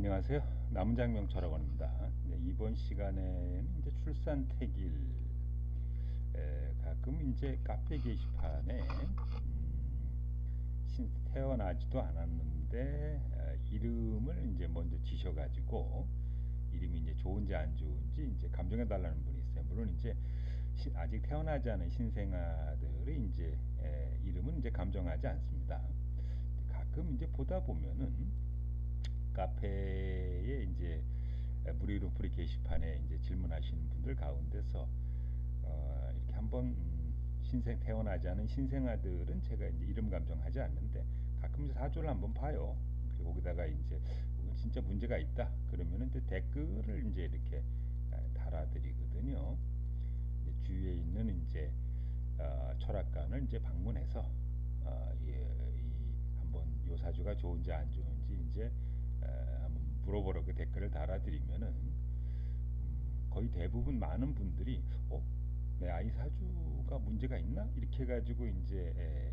안녕하세요. 남장명 철학원입니다. 네, 이번 시간에는 이제 출산택일 가끔 이제 카페 게시판에 태어나지도 않았는데 이름을 이제 먼저 지셔가지고 이름이 이제 좋은지 안 좋은지 이제 감정해 달라는 분이 있어요. 물론 이제 아직 태어나지 않은 신생아들의 이제 이름은 이제 감정하지 않습니다. 가끔 이제 보다 보면은 카페에 이제 무료 프리 게시판에 이제 질문하시는 분들 가운데서 이렇게 한번 신생 태어나지 않은 신생아들은 제가 이제 이름 감정하지 않는데 가끔 이제 사주를 한번 봐요. 그리고 거기다가 이제 진짜 문제가 있다 그러면은 이제 댓글을 이제 이렇게 달아드리거든요. 이제 주위에 있는 이제 철학관을 이제 방문해서 한번 요 사주가 좋은지 안 좋은지 이제 한번 물어보라고 댓글을 달아드리면은 거의 대부분 많은 분들이 내 아이 사주가 문제가 있나 이렇게 해가지고 이제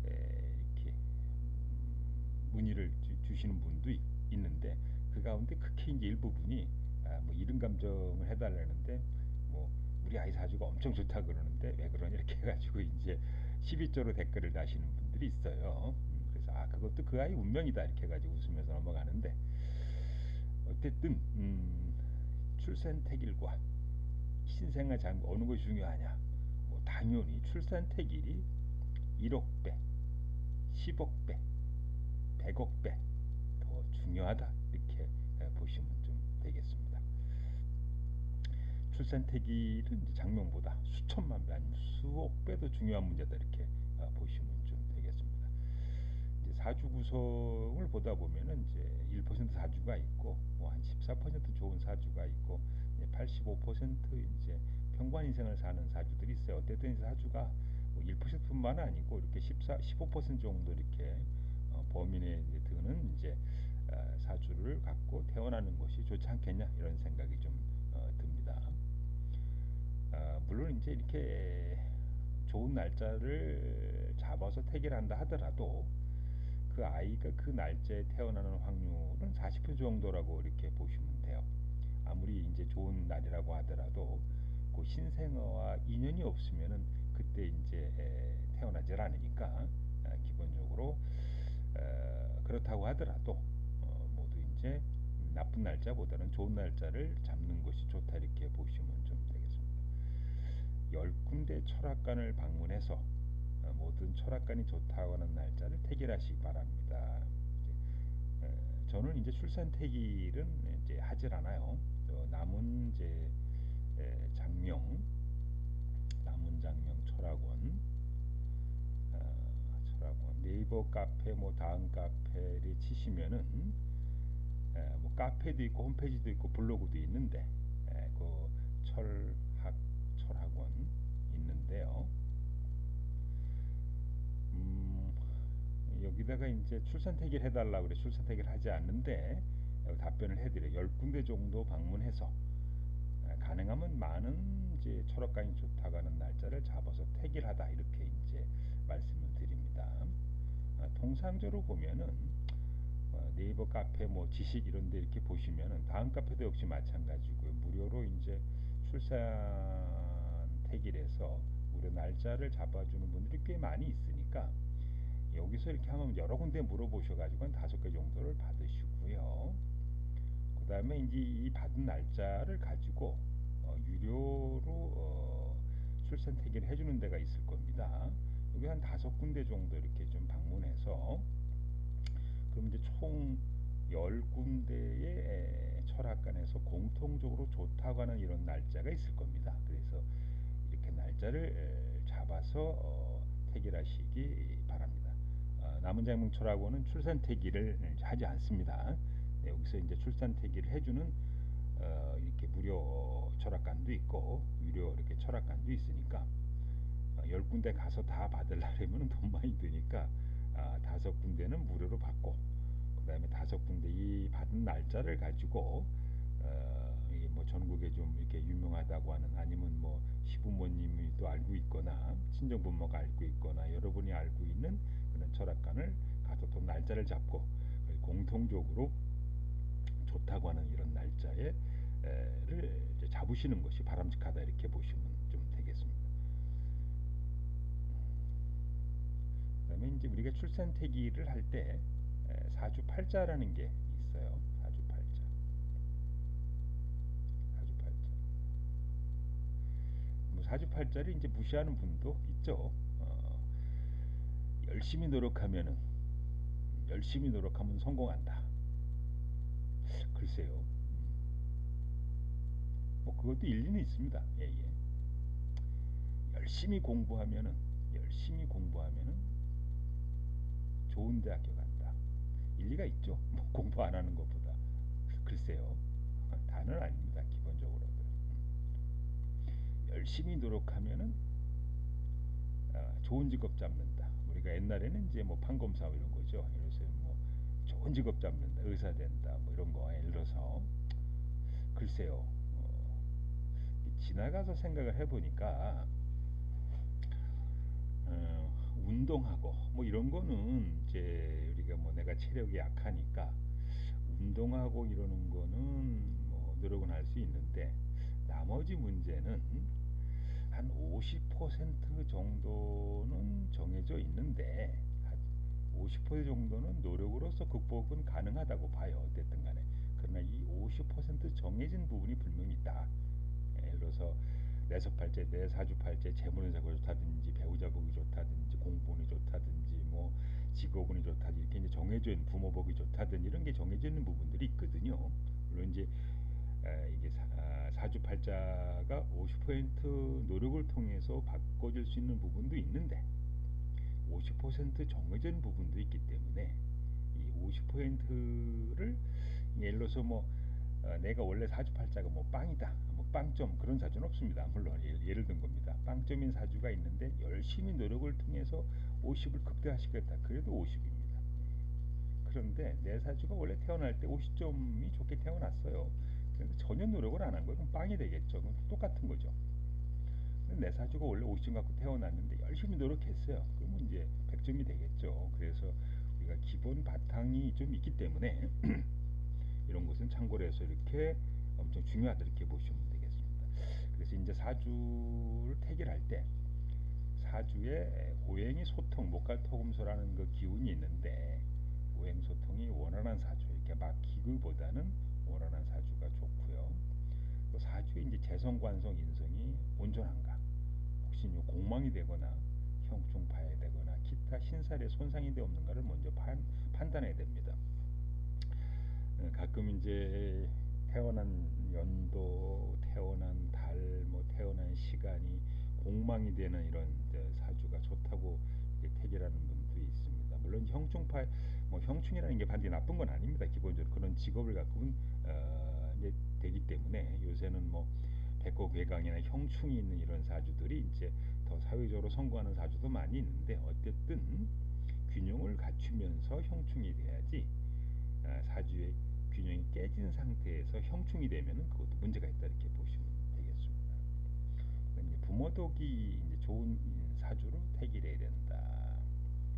이렇게 문의를 주시는 분도 있는데 그 가운데 극히 이제 일부분이 뭐 이름 감정을 해달라는데 뭐 우리 아이 사주가 엄청 좋다 그러는데 왜 그러냐 이렇게 해가지고 이제 12조로 댓글을 다시는 분들이 있어요. 그래서 그것도 그 아이 운명이다 이렇게 해가지고 웃으면서 넘어가는데 어쨌든 출산택일과 신생아 장부 어느 것이 중요하냐? 뭐 당연히 출산택일이 1억 배, 10억 배, 100억 배 더 중요하다 이렇게 보시면 좀 되겠습니다. 출산택일은 장명보다 수천만 배 아니면 수억 배도 중요한 문제다 이렇게 보시면 좀 되겠습니다. 이제 사주 구성을 보다 보면은 이제 1% 사주가 있고 뭐 한 14% 좋은 사주가 있고 85% 이제 평관 인생을 사는 사주들이 있어요. 어쨌든 사주가 뭐 1%뿐만 아니고 이렇게 15% 정도 이렇게 범위 내에 드는 이제 사주를 갖고 태어나는 것이 좋지 않겠냐 이런 생각이 좀 듭니다. 물론 이제 이렇게 좋은 날짜를 잡아서 태길한다 하더라도 그 아이가 그 날짜에 태어나는 확률은 40% 정도라고 이렇게 보시면 돼요. 아무리 이제 좋은 날이라고 하더라도 그 신생아와 인연이 없으면은 그때 이제 태어나질 않으니까 기본적으로 그렇다고 하더라도 모두 이제 나쁜 날짜보다는 좋은 날짜를 잡는 것이 좋다 이렇게 보시면 좀 되겠습니다. 10군데 철학관을 방문해서 모든 철학관이 좋다고 하는 날짜를 택일하시기 바랍니다. 저는 이제 출산 택일은 이제 하질 않아요. 남은 이제 장명, 남은 장명 철학원, 철학원 네이버 카페 뭐 다음 카페를 치시면은 뭐 카페도 있고 홈페이지도 있고 블로그도 있는데 그 철학원 있는데요. 여기다가 이제 출산택일 해달라고 그래 출산택일 하지 않는데 답변을 해드려 10군데 정도 방문해서 가능하면 많은 이제 철학관이 좋다고 하는 날짜를 잡아서 택일하다 이렇게 이제 말씀을 드립니다. 통상적으로 보면은 네이버 카페 뭐 지식 이런 데 이렇게 보시면은 다음 카페도 역시 마찬가지고요. 무료로 이제 출산 택일에서 무료 날짜를 잡아주는 분들이 꽤 많이 있으니까 여기서 이렇게 하면 여러 군데 물어보셔가지고 한 5개 정도를 받으시고요. 그 다음에 이제 이 받은 날짜를 가지고 유료로 출산 택일을 해주는 데가 있을 겁니다. 여기 한 5군데 정도 이렇게 좀 방문해서 그럼 이제 총 10군데의 철학관에서 공통적으로 좋다고 하는 이런 날짜가 있을 겁니다. 그래서 이렇게 날짜를 잡아서 택일하시기 바랍니다. 남은 장명 철학원은 출산 택일을 하지 않습니다. 네, 여기서 이제 출산 택일을 해주는 이렇게 무료 철학관도 있고 유료 이렇게 철학관도 있으니까 10군데 가서 다 받으려면 돈 많이 드니까 5군데는 무료로 받고 그 다음에 5군데 이 받은 날짜를 가지고 이게 뭐 전국에 좀 이렇게 유명하다고 하는 아니면 뭐 시부모님이 또 알고 있거나 친정부모가 알고 있거나 여러분이 알고 있는 그런 철학관을 가서 또 날짜를 잡고 공통적으로 날짜를 이제 잡으시는 것이 바람직하다 이렇게 보시면 좀 되겠습니다. 그다음에 이제 우리가 출생태기를 할 때 사주팔자라는 게 있어요. 사주팔자. 사주팔자. 뭐 사주팔자를 이제 무시하는 분도 있죠. 열심히 노력하면은 열심히 노력하면 성공한다. 글쎄요. 뭐 그것도 일리는 있습니다. 예, 예. 열심히 공부하면은 열심히 공부하면은 좋은 대학교 간다. 일리가 있죠. 뭐 공부 안 하는 것보다. 글쎄요. 다는 아닙니다. 기본적으로는. 열심히 노력하면은 좋은 직업 잡는다. 우리가 옛날에는 이제 뭐 판검사 이런 거죠. 예를 들어서 뭐 좋은 직업 잡는다, 의사 된다, 뭐 이런 거. 예를 들어서 글쎄요. 지나가서 생각을 해보니까 운동하고 뭐 이런 거는 이제 우리가 뭐 내가 체력이 약하니까 운동하고 이러는 거는 뭐 노력은 할 수 있는데 나머지 문제는 한 50% 정도는 정해져 있는데 50% 정도는 노력으로서 극복은 가능하다고 봐요. 어쨌든 간에. 그러나 이 50% 정해진 부분이 분명히 있다. 예를 들어서 내서팔째, 내사주팔째, 재물운세가 좋다든지 배우자 복이 좋다든지 공부운이 좋다든지 뭐 직업운이 좋다든지 이렇게 이제 정해져 있는 부모복이 좋다든지 이런 게 정해져 있는 부분들이 있거든요. 물론 이제 이게 사주팔자가 50% 노력을 통해서 바꿔줄 수 있는 부분도 있는데 50% 정해진 부분도 있기 때문에 이 50%를 예를 들어서 뭐 내가 원래 사주팔자가 뭐 빵이다, 뭐 빵점 그런 사주는 없습니다. 물론 예를 든 겁니다. 빵점인 사주가 있는데 열심히 노력을 통해서 50을 극대화시켰다. 그래도 50입니다. 그런데 내 사주가 원래 태어날 때 50점이 좋게 태어났어요. 그런데 전혀 노력을 안 한 거예요. 그럼 빵이 되겠죠. 그럼 똑같은 거죠. 내 사주가 원래 50점 갖고 태어났는데 열심히 노력했어요. 그러면 이제 100점이 되겠죠. 그래서 우리가 기본 바탕이 좀 있기 때문에 이런 것은 참고로 해서 이렇게 엄청 중요하다 이렇게 보시면 되겠습니다. 그래서 이제 사주를 태결할 때 사주에 오행이 소통, 목갈토금소라는 그 기운이 있는데 오행 소통이 원활한 사주 이렇게 막히기보다는 원활한 사주가 좋고요. 또 사주에 이제 재성, 관성, 인성이 온전한가, 혹시 공망이 되거나 형충 파해되거나 기타 신살에 손상이 되어 없는가를 먼저 판단해야 됩니다. 가끔 이제 태어난 연도, 태어난 달, 뭐 태어난 시간이 공망이 되는 이런 사주가 좋다고 택이라는 분도 있습니다. 물론 형충파, 뭐 형충이라는 게 반드시 나쁜 건 아닙니다. 기본적으로 그런 직업을 갖고는 이제 되기 때문에 요새는 뭐 백호괴강이나 형충이 있는 이런 사주들이 이제 더 사회적으로 성공하는 사주도 많이 있는데 어쨌든 균형을 갖추면서 형충이 돼야지 사주의 균형이 깨진 상태에서 형충이 되면은 그것도 문제가 있다 이렇게 보시면 되겠습니다. 이제 부모덕이 이제 좋은 사주로 태길해야 된다.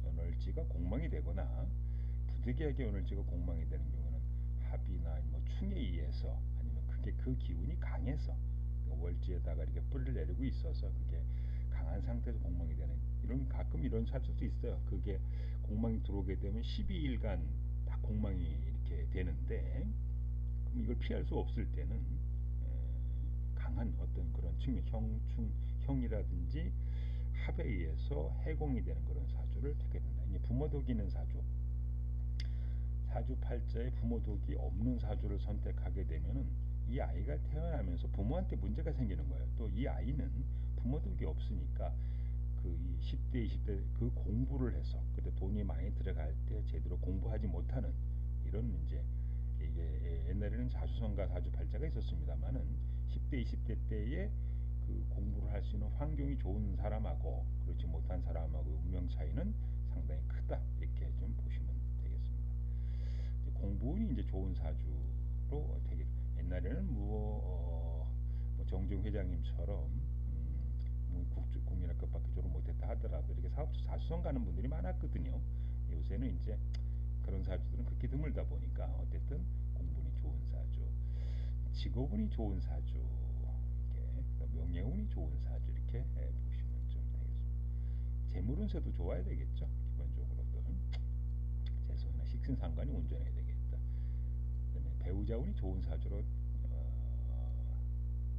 연월지가 공망이 되거나 부득이하게 연월지가 공망이 되는 경우는 합이나 뭐 충에 의해서 아니면 그게 그 기운이 강해서 월지에다가 이렇게 뿌리를 내리고 있어서 그게 강한 상태에서 공망이 되는 이런 가끔 이런 사주도 있어요. 그게 공망이 들어오게 되면 12일간 딱 공망이 이렇게 되는데 그럼 이걸 피할 수 없을 때는 강한 어떤 그런 측면 형이라든지 합에 의해서 해공이 되는 그런 사주를 택해야 된다. 이제 부모독이 있는 사주팔자에 부모독이 없는 사주를 선택하게 되면은 이 아이가 태어나면서 부모한테 문제가 생기는 거예요. 또 이 아이는 부모독이 없으니까 그 10대, 20대 그 공부를 해서 그때 돈이 많이 들어갈 때 제대로 공부하지 못하는 이런 이제 이게 옛날에는 자수성가 사주팔자가 있었습니다만은 10대, 20대 때에 그 공부를 할 수 있는 환경이 좋은 사람하고 그렇지 못한 사람하고 운명 차이는 상당히 크다 이렇게 좀 보시면 되겠습니다. 공부운이 이제 좋은 사주로 되게 옛날에는 뭐 정종 회장님처럼 뭐 국민학교밖에 졸업 못했다 하더라도 이렇게 사수성 가는 분들이 많았거든요. 요새는 이제 그런 사주들은 극히 드물다 보니까 어쨌든 공분이 좋은 사주. 직업운이 좋은 사주, 이렇게 명예운이 좋은 사주 이렇게 보시면 좀 되겠습니다. 재물운세도 좋아야 되겠죠. 기본적으로도 재수나 식신상관이 온전해야 되겠다. 그다음에 배우자운이 좋은 사주로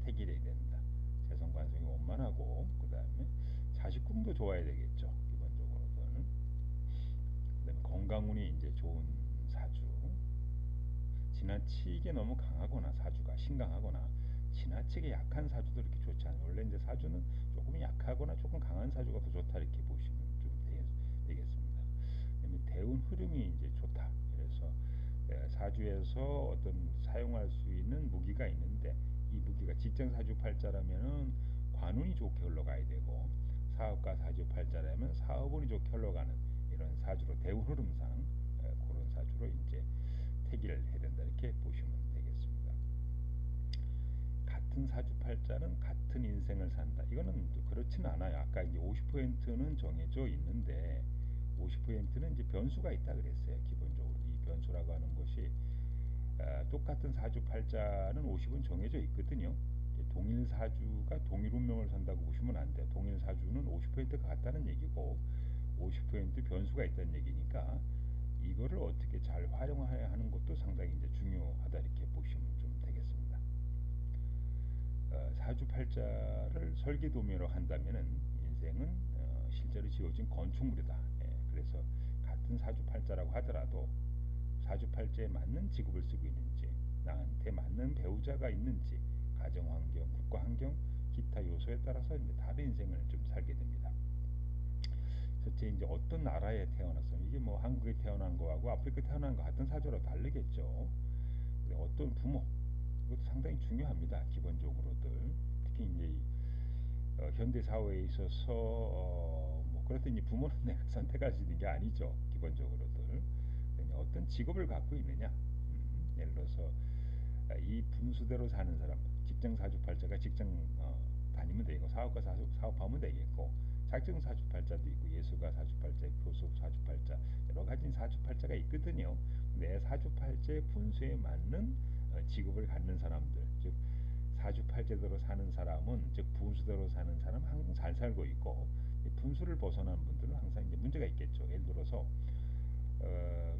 택일해야 된다. 재성관성이 원만하고 그다음에 자식궁도 좋아야 되겠죠. 기본적으로는. 그다음에 건강운이 이제 좋은 사주. 지나치게 너무 강하거나 사주가 신강하거나 지나치게 약한 사주도 이렇게 좋지 않아요. 원래 이제 사주는 조금 약하거나 조금 강한 사주가 더 좋다 이렇게 보시면 좀 되겠습니다. 그다음에 대운 흐름이 이제 좋다. 그래서 사주에서 어떤 사용할 수 있는 무기가 있는데 이 무기가 직장 사주팔자라면은 관운이 좋게 흘러가야 되고 사업가 사주팔자라면 사업운이 좋게 흘러가는 이런 사주로 대운 흐름상 그런 사주로 이제 태기를 해야 된다 이렇게 보시면 되겠습니다. 같은 사주팔자는 같은 인생을 산다. 이거는 그렇지는 않아요. 아까 이제 50%는 정해져 있는데 50%는 이제 변수가 있다 그랬어요. 기본적으로 이 변수라고 하는 것이 똑같은 사주팔자는 50은 정해져 있거든요. 동일 사주가 동일 운명을 산다고 보시면 안 돼요. 동일 사주는 50%가 같다는 얘기고 50% 변수가 있다는 얘기니까 이거를 어떻게 잘 활용해야 하는 것도 상당히 이제 중요하다 이렇게 보시면 좀 되겠습니다. 사주팔자를 설계도매로 한다면은 인생은 실제로 지어진 건축물이다. 그래서 같은 사주팔자라고 하더라도 사주팔자에 맞는 직업을 쓰고 있는지, 나한테 맞는 배우자가 있는지, 가정환경, 국가환경, 기타 요소에 따라서 이제 다른 인생을 좀 살게 됩니다. 첫째 이제 어떤 나라에 태어나서 이게 뭐 한국에 태어난 거하고 아프리카에 태어난 거 같은 사주로 다르겠죠. 어떤 부모 이것도 상당히 중요합니다. 기본적으로들 특히 이제 현대 사회에 있어서 뭐 그렇더니 부모는 내가 선택할 수 있는 게 아니죠. 기본적으로들 어떤 직업을 갖고 있느냐. 예를 들어서 이 분수대로 사는 사람 직장 사주팔자가 직장 다니면 되고 사업가 사업하면 되겠고 작정 사주팔자도 있고 예술가 사주팔자, 교수 사주팔자 여러 가지 사주팔자가 있거든요. 내 사주팔자의 분수에 맞는 직업을 갖는 사람들 즉 사주팔자대로 사는 사람은 즉 분수대로 사는 사람은 항상 잘 살고 있고 분수를 벗어난 분들은 항상 이제 문제가 있겠죠. 예를 들어서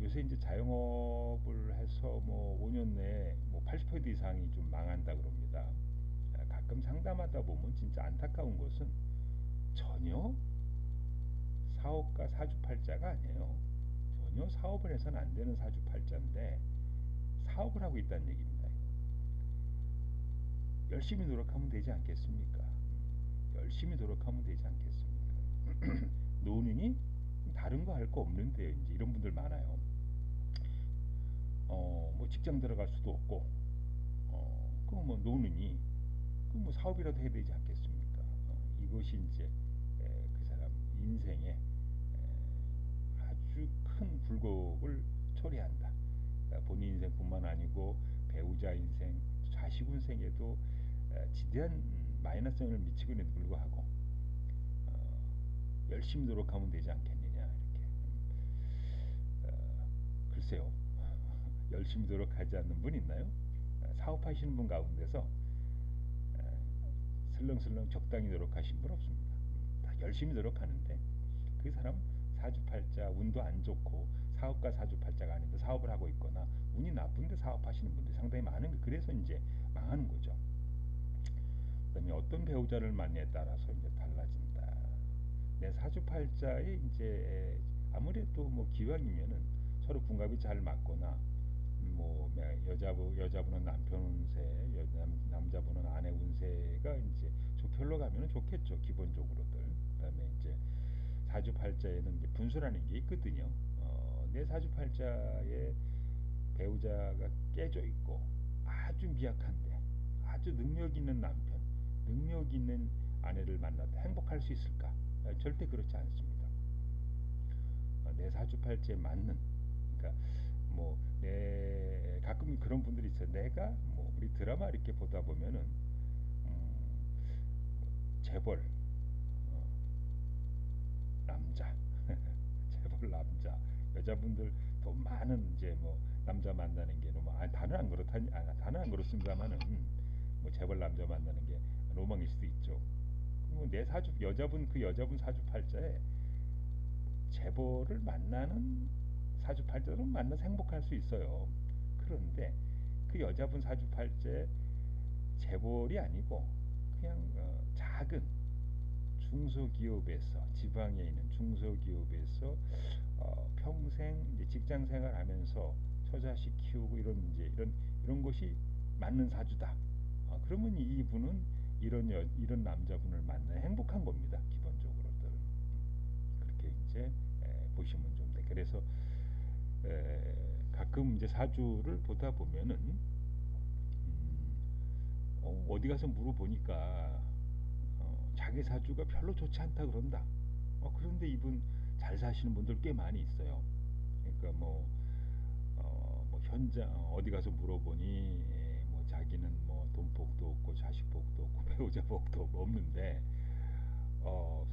요새 이제 자영업을 해서 뭐 5년 내에 뭐 80% 이상이 좀 망한다 그럽니다. 가끔 상담하다 보면 진짜 안타까운 것은 전혀 사업가 사주팔자가 아니에요. 전혀 사업을 해서는 안 되는 사주팔자인데 사업을 하고 있다는 얘기입니다. 열심히 노력하면 되지 않겠습니까? 열심히 노력하면 되지 않겠습니까? 노는이 다른 거 할 거 없는데요. 이제 이런 분들 많아요. 뭐 직장 들어갈 수도 없고, 그럼 뭐 노느니, 그럼 뭐 사업이라도 해야 되지 않겠습니까? 이것이 이제 그 사람 인생에 아주 큰 굴곡을 초래한다. 그러니까 본인 인생뿐만 아니고 배우자 인생, 자식 인생에도 지대한 마이너스 영향을 미치고 있는데도 불구하고 열심히 노력하면 되지 않겠느냐 이렇게 글쎄요. 열심히 노력하지 않는 분 있나요? 사업하시는 분 가운데서 슬렁슬렁 적당히 노력하신 분 없습니다. 다 열심히 노력하는데 그 사람 사주팔자 운도 안 좋고 사업가 사주팔자가 아닌데 사업을 하고 있거나 운이 나쁜데 사업하시는 분들이 상당히 많은 거 그래서 이제 망하는 거죠. 그다음에 어떤 배우자를 만나에 따라서 이제 달라진다. 내 사주팔자에 이제 아무래도 뭐 기왕이면은 서로 궁합이 잘 맞거나 뭐 여자분은 남편 운세, 남자분은 아내 운세가 이제 좋게 흘러가면 좋겠죠 기본적으로들. 그다음에 이제 사주팔자에는 이제 분수라는 게 있거든요. 내 사주팔자에 배우자가 깨져 있고 아주 미약한데 아주 능력 있는 남편, 능력 있는 아내를 만나도 행복할 수 있을까? 절대 그렇지 않습니다. 내 사주팔자에 맞는 그러니까 뭐 내 가끔 그런 분들이 있어요. 내가 뭐 우리 드라마 이렇게 보다 보면은 재벌 남자 재벌 남자 여자분들 돈 많은 이제 뭐 남자 만나는 게 로망. 다는 안 그렇다니, 다는 안 그렇습니다만은 뭐 재벌 남자 만나는 게 로망일 수도 있죠. 뭐내 사주 여자분 그 여자분 사주팔자에 재벌을 만나는 사주팔자로 만나서 행복할 수 있어요. 그런데 그 여자분 사주팔자에 재벌이 아니고 그냥 작은 중소기업에서 지방에 있는 중소기업에서 평생 이제 직장 생활하면서 처자식 키우고 이런 것이 맞는 사주다. 그러면 이분은 이런 남자분을 만나 행복한 겁니다. 기본적으로들 그렇게 이제 보시면 좀 돼. 그래서 가끔 이제 사주를 보다 보면은 어디 가서 물어보니까 자기 사주가 별로 좋지 않다 그런다. 그런데 이분 잘 사시는 분들 꽤 많이 있어요. 그러니까 뭐 현장 어디 가서 물어보니 뭐 자기는 뭐 돈복도 없고 자식복도 없고 배우자 복도 없는데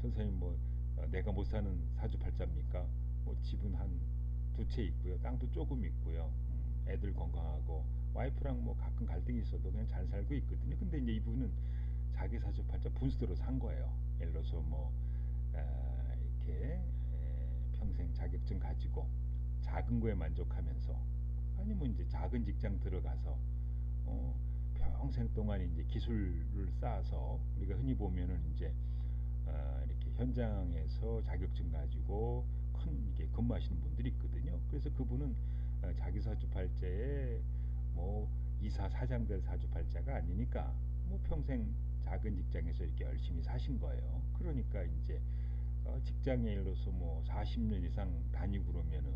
선생님 뭐 내가 못 사는 사주팔자입니까? 뭐 집은 한 두 채 있고요. 땅도 조금 있고요. 애들 건강하고 와이프랑 뭐 가끔 갈등이 있어도 그냥 잘 살고 있거든요. 근데 이제 이분은 자기 사주팔자 분수대로 산 거예요. 예를 들어서 뭐 이렇게 평생 자격증 가지고 작은 거에 만족하면서 아니면 이제 작은 직장 들어가서 어, 평생 동안 이제 기술을 쌓아서 우리가 흔히 보면은 이제 이렇게 현장에서 자격증 가지고 큰 이게 근무하시는 분들이 있거든요. 그래서 그분은 자기 사주팔자에 뭐 이사 사장 될 사주팔자가 아니니까 뭐 평생 작은 직장에서 이렇게 열심히 사신 거예요. 그러니까 이제 직장에 예를 들어서 뭐 40년 이상 다니고 그러면은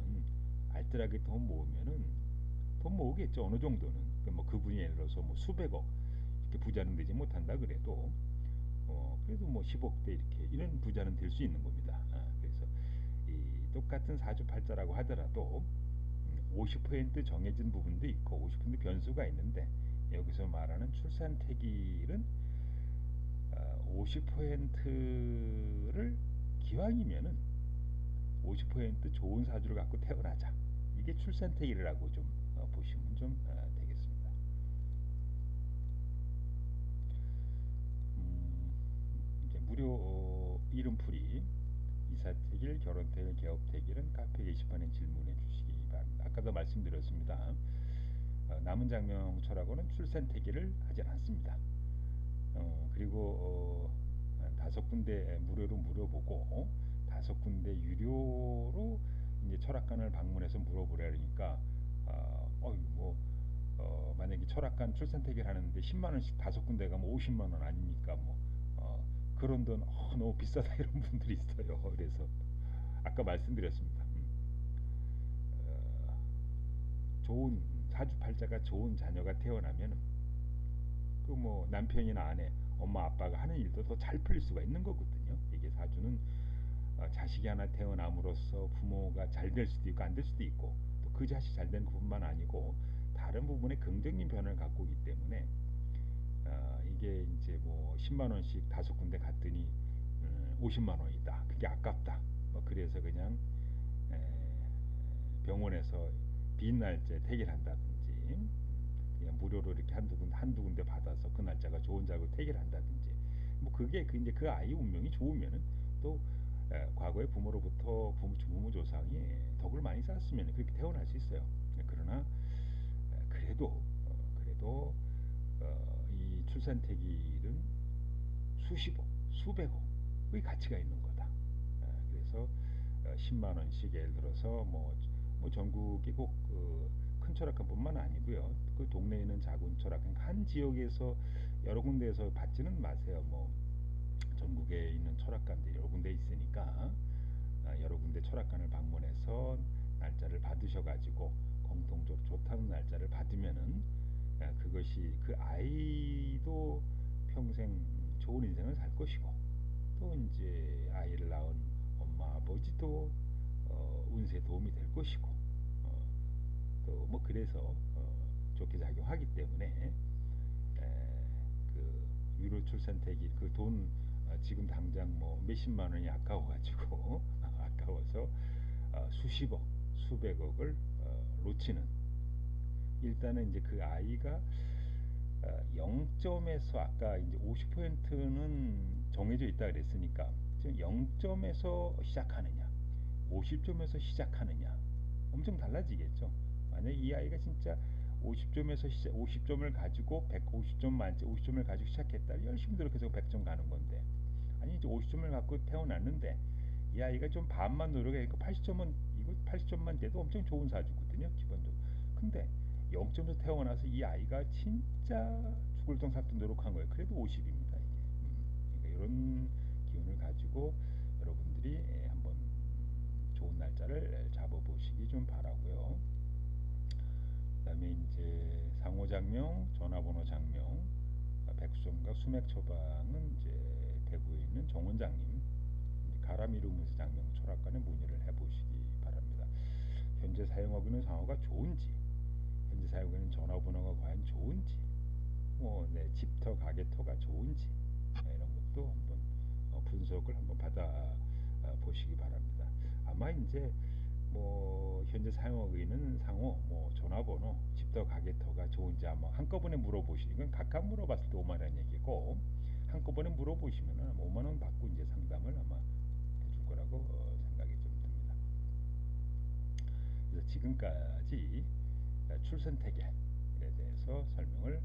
알뜰하게 돈 모으면은 돈 모으겠죠. 어느 정도는. 뭐 그분이 예를 들어서 뭐 수백억 이렇게 부자는 되지 못한다 그래도 그래도 뭐 10억대 이렇게 이런 부자는 될 수 있는 겁니다. 그래서 이 똑같은 사주팔자라고 하더라도 50% 정해진 부분도 있고 50% 변수가 있는데 여기서 말하는 출산태길은 50%를 기왕이면은 50% 좋은 사주를 갖고 태어나자. 이게 출산태길이라고 좀 보시면 좀 되겠습니다. 음, 이제 무료 이름풀이 이사택일, 결혼택일, 개업택일은 카페 게시판에 질문해 주시기 바랍니다. 아까도 말씀드렸습니다. 남은 장명철하고는 출산택일을 하지 않습니다. 그리고 5군데 무료로 물어보고 5군데 유료로 이제 철학관을 방문해서 물어보려니까 만약에 철학관 출산택일 하는데 10만 원씩 5군데 가면 50만 원 아닙니까? 뭐 그런 돈 너무 비싸다 이런 분들이 있어요. 그래서 아까 말씀드렸습니다. 어, 좋은 사주팔자가 좋은 자녀가 태어나면 그 뭐 남편이나 아내, 엄마 아빠가 하는 일도 더 잘 풀릴 수가 있는 거거든요. 이게 사주는 자식이 하나 태어남으로써 부모가 잘 될 수도 있고 안 될 수도 있고 또 그 자식 잘 되는 것뿐만 아니고 다른 부분에 긍정적인 변화를 갖고 오기 때문에 이게 이제 뭐 10만 원씩 5군데 갔더니 50만 원이다. 그게 아깝다. 뭐 그래서 그냥 에, 병원에서 빈 날짜에 택일한다든지 그냥 무료로 이렇게 한두 군데 받아서 그 날짜가 좋은 줄 알고 택일한다든지 뭐 그게 이제 그 아이 운명이 좋으면은 또 과거의 부모로부터 부모 조상이 덕을 많이 쌓았으면 그렇게 태어날 수 있어요. 그러나 그래도 이 출산택일은 수십억, 수백억의 가치가 있는 거다. 그래서 10만 원씩 예를 들어서 뭐 전국이 꼭큰 철학관뿐만 아니고요. 그 동네에 있는 작은 철학관 한 지역에서 여러 군데에서 받지는 마세요. 뭐 전국에 있는 철학관들이 여러 군데 있으니까 여러 군데 철학관을 방문해서 날짜를 받으셔가지고 공통적으로 좋다는 날짜를 받으면은 그것이 그 아이도 평생 좋은 인생을 살 것이고 또 이제 아이를 낳은 엄마 아버지도 운세에 도움이 될 것이고 또 뭐 그래서 좋게 작용하기 때문에 그 유로 출산택일 그 돈 지금 당장 뭐 몇십만 원이 아까워가지고 아까워서 수십억 수백억을 놓치는 일단은 이제 그 아이가 0점에서 아까 이제 50%는 정해져 있다 그랬으니까 지금 0점에서 시작하느냐, 50점에서 시작하느냐 엄청 달라지겠죠. 만약 이 아이가 진짜 50점에서 50점을 가지고 150점 만점 50점을 가지고 시작했다. 열심히 노력해서 100점 가는 건데. 아니 이제 50점을 갖고 태어났는데 이 아이가 좀 반만 노력해니까 80점은 이거 80점만 돼도 엄청 좋은 사주거든요. 기본적으로. 근데 0점에서 태어나서 이 아이가 진짜 죽을 돈 살돈 노력한 거예요. 그래도 50입니다. 이게. 그러니까 이런 기운을 가지고 여러분들이 한번 좋은 날짜를 잡아보시기 좀 바라고요. 그다음에 이제 상호장명, 전화번호 장명, 백수정과 수맥 처방은 이제 대구에 있는 정원장님 가라미루무스 장명 철학관에 문의를 해보시기 바랍니다. 현재 사용하고 있는 상호가 좋은지, 현재 사용하고 있는 전화번호가 과연 좋은지, 집터 가게터가 좋은지 이런 것도 한번 분석을 한번 받아 보시기 바랍니다. 아마 이제 현재 사용하고 있는 상호, 전화번호, 집터 가게터가 좋은지 아마 한꺼번에 물어보시. 이건 각각 물어봤을 때 5만 원 얘기고 한꺼번에 물어보시면 아마 5만 원 받고 이제 상담을 아마 해줄 거라고 생각이 좀 듭니다. 그래서 지금까지 출생태계에 대해서 설명을